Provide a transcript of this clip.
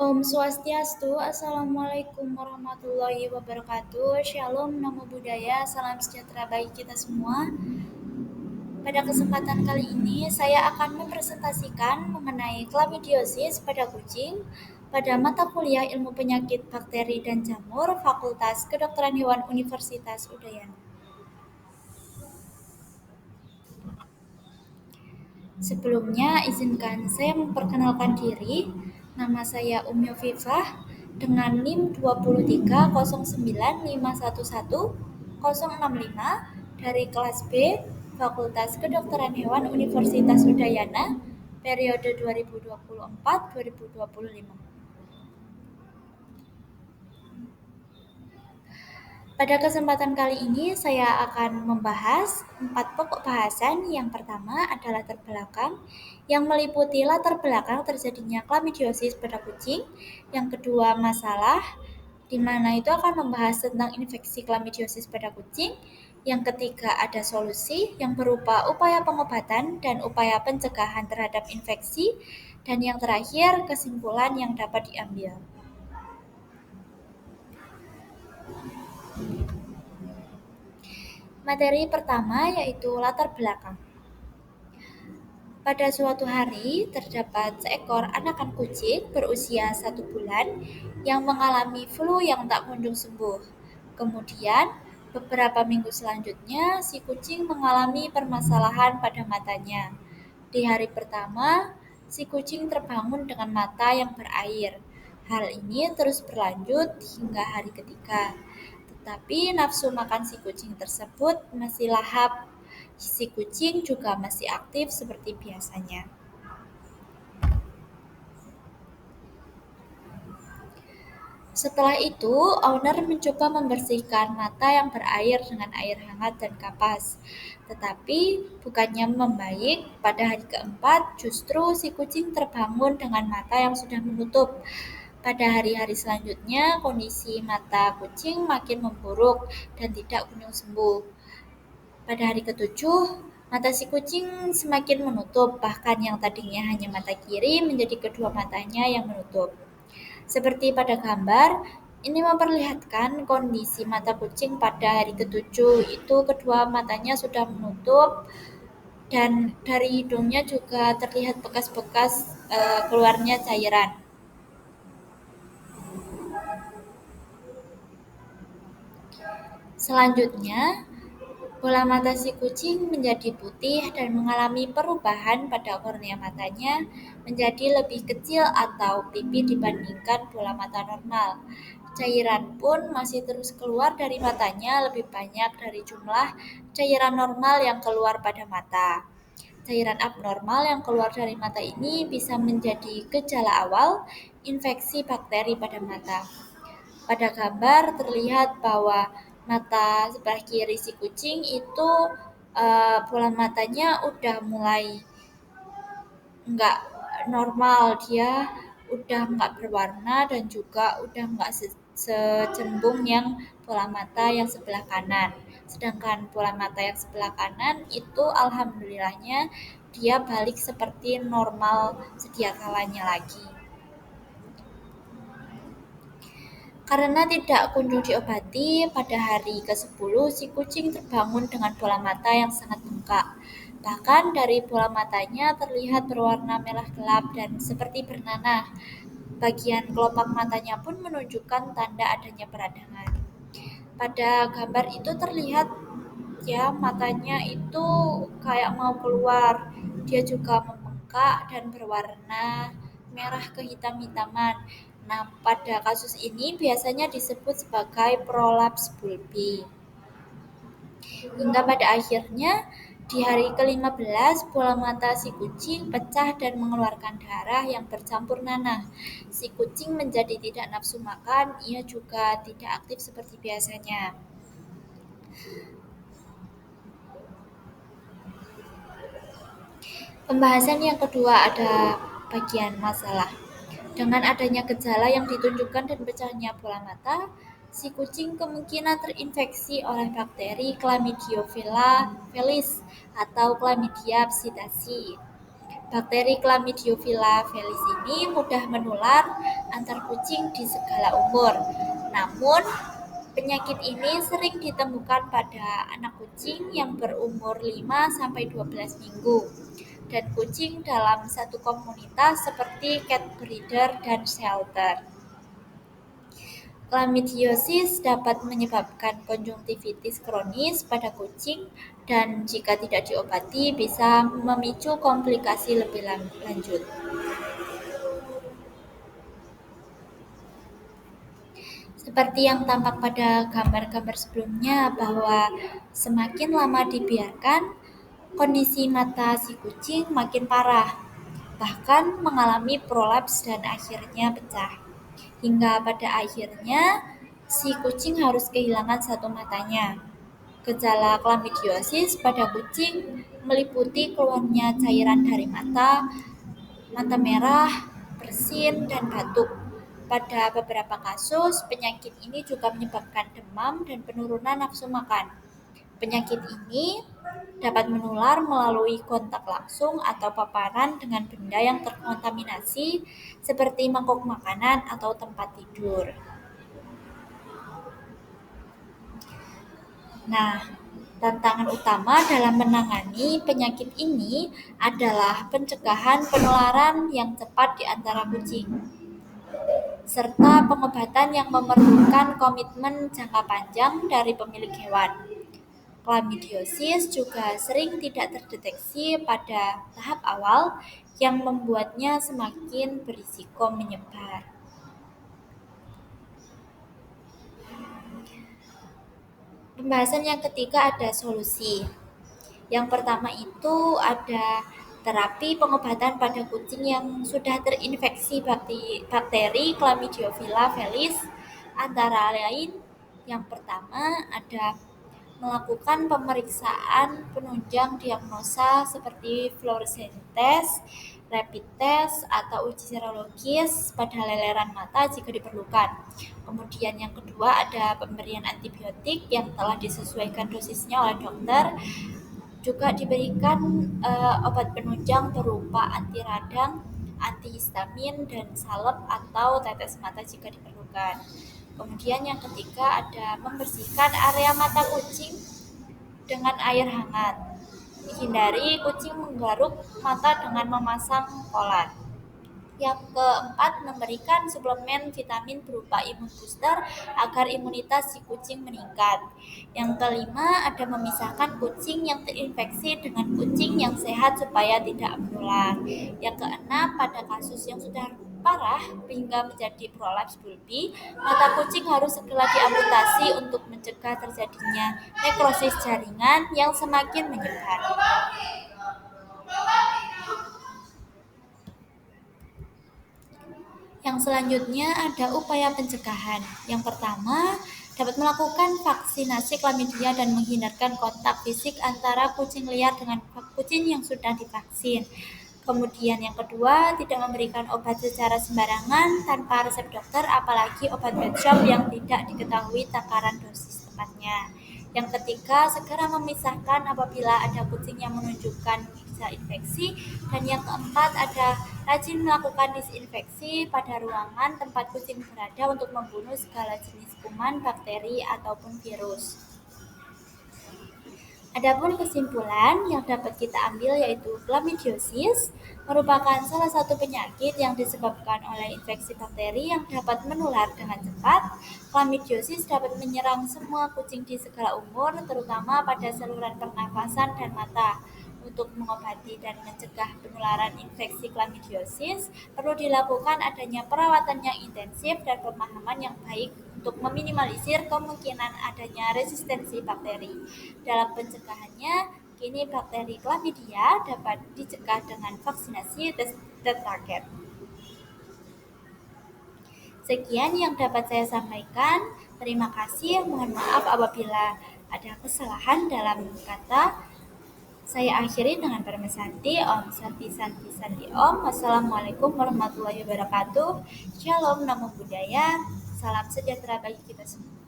Om Swastiastu, Assalamualaikum warahmatullahi wabarakatuh. Shalom, Namo Buddhaya, salam sejahtera bagi kita semua. Pada kesempatan kali ini, saya akan mempresentasikan mengenai chlamydiosis pada kucing pada mata kuliah Ilmu Penyakit Bakteri dan Jamur Fakultas Kedokteran Hewan Universitas Udayana. Sebelumnya, izinkan saya memperkenalkan diri. Nama saya Ummi Fifah dengan NIM 23095110065 dari kelas B Fakultas Kedokteran Hewan Universitas Udayana periode 2024-2025. Pada kesempatan kali ini saya akan membahas 4 pokok bahasan. Yang pertama adalah latar belakang yang meliputi latar belakang terjadinya chlamydiosis pada kucing. Yang kedua masalah di mana itu akan membahas tentang infeksi chlamydiosis pada kucing. Yang ketiga ada solusi yang berupa upaya pengobatan dan upaya pencegahan terhadap infeksi. Dan yang terakhir kesimpulan yang dapat diambil. Materi pertama yaitu latar belakang. Pada suatu hari, terdapat seekor anakan kucing berusia 1 bulan yang mengalami flu yang tak kunjung sembuh. Kemudian, beberapa minggu selanjutnya, si kucing mengalami permasalahan pada matanya. Di hari pertama, si kucing terbangun dengan mata yang berair. Hal ini terus berlanjut hingga hari ketiga. Tetapi nafsu makan si kucing tersebut masih lahap. Si kucing juga masih aktif seperti biasanya. Setelah itu, owner mencoba membersihkan mata yang berair dengan air hangat dan kapas. Tetapi bukannya membaik, pada hari keempat justru si kucing terbangun dengan mata yang sudah menutup. Pada hari-hari selanjutnya, kondisi mata kucing makin memburuk dan tidak kunjung sembuh. Pada hari ketujuh, mata si kucing semakin menutup, bahkan yang tadinya hanya mata kiri menjadi kedua matanya yang menutup. Seperti pada gambar, ini memperlihatkan kondisi mata kucing pada hari ketujuh, itu kedua matanya sudah menutup dan dari hidungnya juga terlihat bekas-bekas keluarnya cairan. Selanjutnya, bola mata si kucing menjadi putih dan mengalami perubahan pada kornea matanya menjadi lebih kecil atau pipih dibandingkan bola mata normal. Cairan pun masih terus keluar dari matanya lebih banyak dari jumlah cairan normal yang keluar pada mata. Cairan abnormal yang keluar dari mata ini bisa menjadi gejala awal infeksi bakteri pada mata. Pada gambar terlihat bahwa mata sebelah kiri si kucing itu bola matanya udah mulai nggak normal, dia udah nggak berwarna dan juga udah nggak secembung yang bola mata yang sebelah kanan. Sedangkan bola mata yang sebelah kanan itu alhamdulillahnya dia balik seperti normal sedia kalanya lagi. Karena tidak kunjung diobati, pada hari ke-10 si kucing terbangun dengan bola mata yang sangat bengkak. Bahkan dari bola matanya terlihat berwarna merah gelap dan seperti bernanah. Bagian kelopak matanya pun menunjukkan tanda adanya peradangan. Pada gambar itu terlihat ya matanya itu kayak mau keluar. Dia juga membengkak dan berwarna merah kehitam-hitaman. Nah, pada kasus ini biasanya disebut sebagai prolaps bulbi. Hingga pada akhirnya di hari ke-15 bola mata si kucing pecah dan mengeluarkan darah yang bercampur nanah. Si kucing menjadi tidak nafsu makan, ia juga tidak aktif seperti biasanya. Pembahasan yang kedua ada bagian masalah. Dengan adanya gejala yang ditunjukkan dan pecahnya bola mata, si kucing kemungkinan terinfeksi oleh bakteri Chlamydia felis atau Chlamydia psittaci. Bakteri Chlamydophila felis ini mudah menular antar kucing di segala umur. Namun, penyakit ini sering ditemukan pada anak kucing yang berumur 5-12 minggu dan kucing dalam satu komunitas seperti cat breeder dan shelter. Chlamydiosis dapat menyebabkan konjungtivitis kronis pada kucing dan jika tidak diobati bisa memicu komplikasi lebih lanjut. Seperti yang tampak pada gambar-gambar sebelumnya bahwa semakin lama dibiarkan, kondisi mata si kucing makin parah, bahkan mengalami prolaps dan akhirnya pecah. Hingga pada akhirnya si kucing harus kehilangan satu matanya. Gejala chlamydiosis pada kucing meliputi keluarnya cairan dari mata, mata merah, bersin, dan batuk. Pada beberapa kasus, penyakit ini juga menyebabkan demam dan penurunan nafsu makan. Penyakit ini dapat menular melalui kontak langsung atau paparan dengan benda yang terkontaminasi seperti mangkok makanan atau tempat tidur. Nah, tantangan utama dalam menangani penyakit ini adalah pencegahan penularan yang cepat di antara kucing, serta pengobatan yang memerlukan komitmen jangka panjang dari pemilik hewan. Chlamydiosis juga sering tidak terdeteksi pada tahap awal yang membuatnya semakin berisiko menyebar. Pembahasan yang ketiga ada solusi. Yang pertama itu ada terapi pengobatan pada kucing yang sudah terinfeksi bakteri Chlamydophila felis, antara lain yang pertama ada melakukan pemeriksaan penunjang diagnosa seperti fluorescence test, rapid test, atau uji serologis pada leleran mata jika diperlukan. Kemudian yang kedua ada pemberian antibiotik yang telah disesuaikan dosisnya oleh dokter. Juga diberikan obat penunjang berupa anti radang, antihistamin, dan salep atau tetes mata jika diperlukan. Kemudian yang ketiga ada membersihkan area mata kucing dengan air hangat. Hindari kucing menggaruk mata dengan memasang kolan. Yang keempat, memberikan suplemen vitamin berupa imun booster agar imunitas si kucing meningkat. Yang kelima, ada memisahkan kucing yang terinfeksi dengan kucing yang sehat supaya tidak menular. Yang keenam, pada kasus yang sudah parah hingga menjadi prolaps bulbi, mata kucing harus segera diamputasi untuk mencegah terjadinya nekrosis jaringan yang semakin menyebar. Yang selanjutnya ada upaya pencegahan. Yang pertama, dapat melakukan vaksinasi chlamydia dan menghindarkan kontak fisik antara kucing liar dengan kucing yang sudah divaksin. Kemudian yang kedua, tidak memberikan obat secara sembarangan tanpa resep dokter, apalagi obat pet shop yang tidak diketahui takaran dosis tepatnya. Yang ketiga, segera memisahkan apabila ada kucing yang menunjukkan gejala infeksi. Dan yang keempat, ada rajin melakukan disinfeksi pada ruangan tempat kucing berada untuk membunuh segala jenis kuman, bakteri, ataupun virus. Adapun kesimpulan yang dapat kita ambil yaitu chlamydiosis merupakan salah satu penyakit yang disebabkan oleh infeksi bakteri yang dapat menular dengan cepat. Chlamydiosis dapat menyerang semua kucing di segala umur, terutama pada saluran pernafasan dan mata. Untuk mengobati dan mencegah penularan infeksi chlamydiosis, perlu dilakukan adanya perawatan yang intensif dan pemahaman yang baik untuk meminimalisir kemungkinan adanya resistensi bakteri. Dalam pencegahannya, kini bakteri chlamydia dapat dicegah dengan vaksinasi tetraket. Sekian yang dapat saya sampaikan. Terima kasih. Mohon maaf apabila ada kesalahan dalam kata. Saya akhiri dengan Parmesanti, Om Santi Santi Santi Om. Wassalamualaikum warahmatullahi wabarakatuh. Shalom, namo buddhaya. Salam sejahtera bagi kita semua.